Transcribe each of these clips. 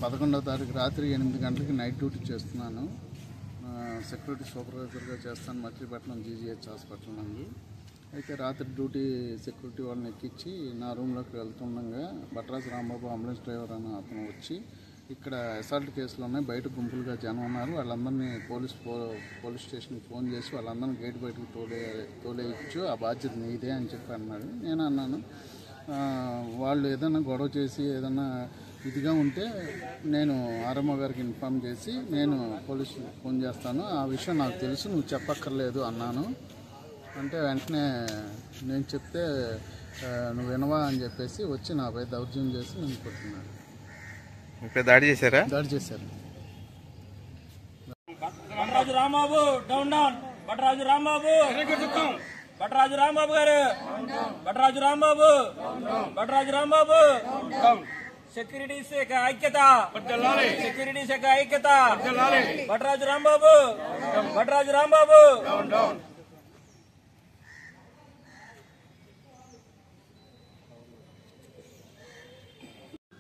పదకొండవ తారీఖు రాత్రి 8 గంటలకి నైట్ డ్యూటీ చేస్తున్నాను. సెక్యూరిటీ సూపర్వైజర్గా చేస్తాను మచిలీపట్నం జీజీహెచ్ హాస్పిటల్ నందు. అయితే రాత్రి డ్యూటీ సెక్యూరిటీ వాళ్ళని ఎక్కించి నా రూమ్లోకి వెళ్తుండగా బట్రాజు రాంబాబు అంబులెన్స్ డ్రైవర్ అని అతను వచ్చి ఇక్కడ అసాల్ట్ కేసులు ఉన్నాయి, బయట గుంపులుగా జనం ఉన్నారు, వాళ్ళందరినీ పోలీస్ స్టేషన్కి ఫోన్ చేసి వాళ్ళందరినీ గేట్ బయటకు తోలేయచ్చు, ఆ బాధ్యత నీదే అని చెప్పి అన్నాడు. నేను అన్నాను వాళ్ళు ఏదైనా గొడవ చేసి ఏదైనా ఇదిగా ఉంటే నేను ఆర్ఎంఓ గారికి ఇన్ఫామ్ చేసి నేను పోలీసులకు ఫోన్ చేస్తాను, ఆ విషయం నాకు తెలుసు, నువ్వు చెప్పక్కర్లేదు అన్నాను. అంటే వెంటనే నేను చెప్తే నువ్వు వినవా అని చెప్పేసి వచ్చి నాపై దౌర్జన్యం చేసి నేను కొట్టున్నాను. దాడి చేశారా? దాడి చేశారు. బట్రాజు రాంబాబు డౌన్ డౌన్, బట్రాజు రాంబాబు, బట్రాజు రాంబాబు గారు, బట్రాజు రాంబాబు, బట్రాజు రాంబాబు డౌన్. సెక్యూరిటీ శాఖ ఐక్యత, సెక్యూరిటీ శాఖ ఐక్యత, బట్రాజు రాంబాబు, బట్రాజు రాంబాబు.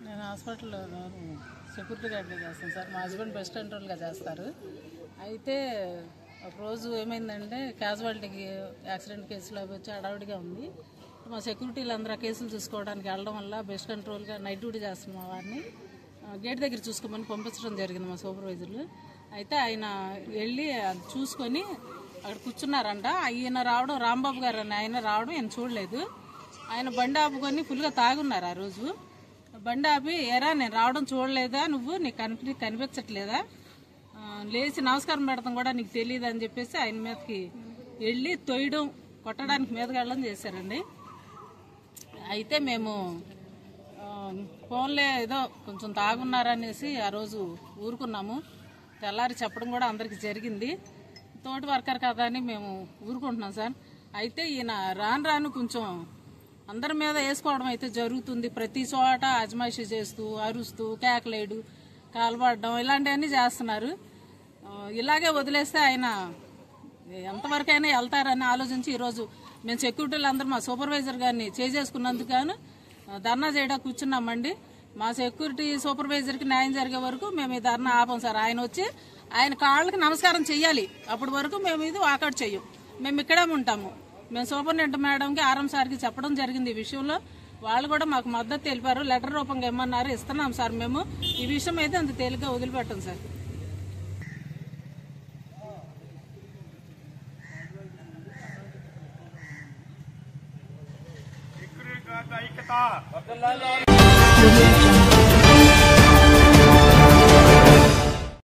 నేను హాస్పిటల్లో సెక్యూరిటీ గార్డ్గా చేస్తాను సార్. మా హస్బెండ్ బెస్ట్ కంట్రోల్గా చేస్తారు. అయితే ఒకరోజు ఏమైందంటే క్యాజువాలిటీకి యాక్సిడెంట్ కేసులు అవి వచ్చి హడావిడిగా ఉంది. మా సెక్యూరిటీలు అందరూ కేసులు చూసుకోవడానికి వెళ్ళడం వల్ల బెస్ట్ కంట్రోల్గా నైట్ డ్యూటీ చేస్తున్న వారిని గేట్ దగ్గర చూసుకోమని పంపించడం జరిగింది మా సూపర్వైజర్లు. అయితే ఆయన వెళ్ళి అది చూసుకొని అక్కడ కూర్చున్నారంట. ఆయన రావడం, రాంబాబు గారు అని ఆయన రావడం ఆయన చూడలేదు. ఆయన బండి ఆపుకొని ఫుల్గా తాగున్నారు. ఆ రోజు బండి ఆపి, ఎరా నేను రావడం చూడలేదా, నువ్వు నీకు కనిపించట్లేదా, లేచి నమస్కారం పెడతాం కూడా నీకు తెలియదు అని చెప్పేసి ఆయన మీదకి వెళ్ళి తొయ్యడం, కొట్టడానికి మీదకి వెళ్ళడం చేశారండి. అయితే మేము ఫోన్లే ఏదో కొంచెం తాగున్నారనేసి ఆ రోజు ఊరుకున్నాము. తెల్లారి చెప్పడం కూడా అందరికి జరిగింది. తోటి వర్కర్ కదా అని మేము ఊరుకుంటున్నాం సార్. అయితే ఈయన రాను కొంచెం అందరి మీద వేసుకోవడం అయితే జరుగుతుంది. ప్రతి చోట అజమాయిషీ చేస్తూ, అరుస్తూ, కేకలేడు, కాల్పడడం ఇలాంటివన్నీ చేస్తున్నారు. ఇలాగే వదిలేస్తే ఆయన ఎంతవరకైనా వెళ్తారని ఆలోచించి ఈరోజు మేము సెక్యూరిటీలు అందరూ మా సూపర్వైజర్ గారిని చేసుకున్నందుకు గాను ధర్నా చేయడానికి కూర్చున్నామండి. మా సెక్యూరిటీ సూపర్వైజర్కి న్యాయం జరిగే వరకు మేము ఈ ధర్నా ఆపం సార్. ఆయన వచ్చి ఆయన కాళ్ళకి నమస్కారం చెయ్యాలి, అప్పటి వరకు మేము ఇది వాకౌట్ చెయ్యం. మేము ఇక్కడే ఉంటాము. మేము సూపరింటెండెంట్ మేడంకి, ఆర్ఎం సార్కి చెప్పడం జరిగింది ఈ విషయంలో. వాళ్ళు కూడా మాకు మద్దతు తెలిపారు. లెటర్ రూపంగా ఏమన్నారు ఇస్తున్నాం సార్. మేము ఈ విషయం అయితే అంత తేలిగ్గా వదిలిపెట్టాం సార్. ఐక్యత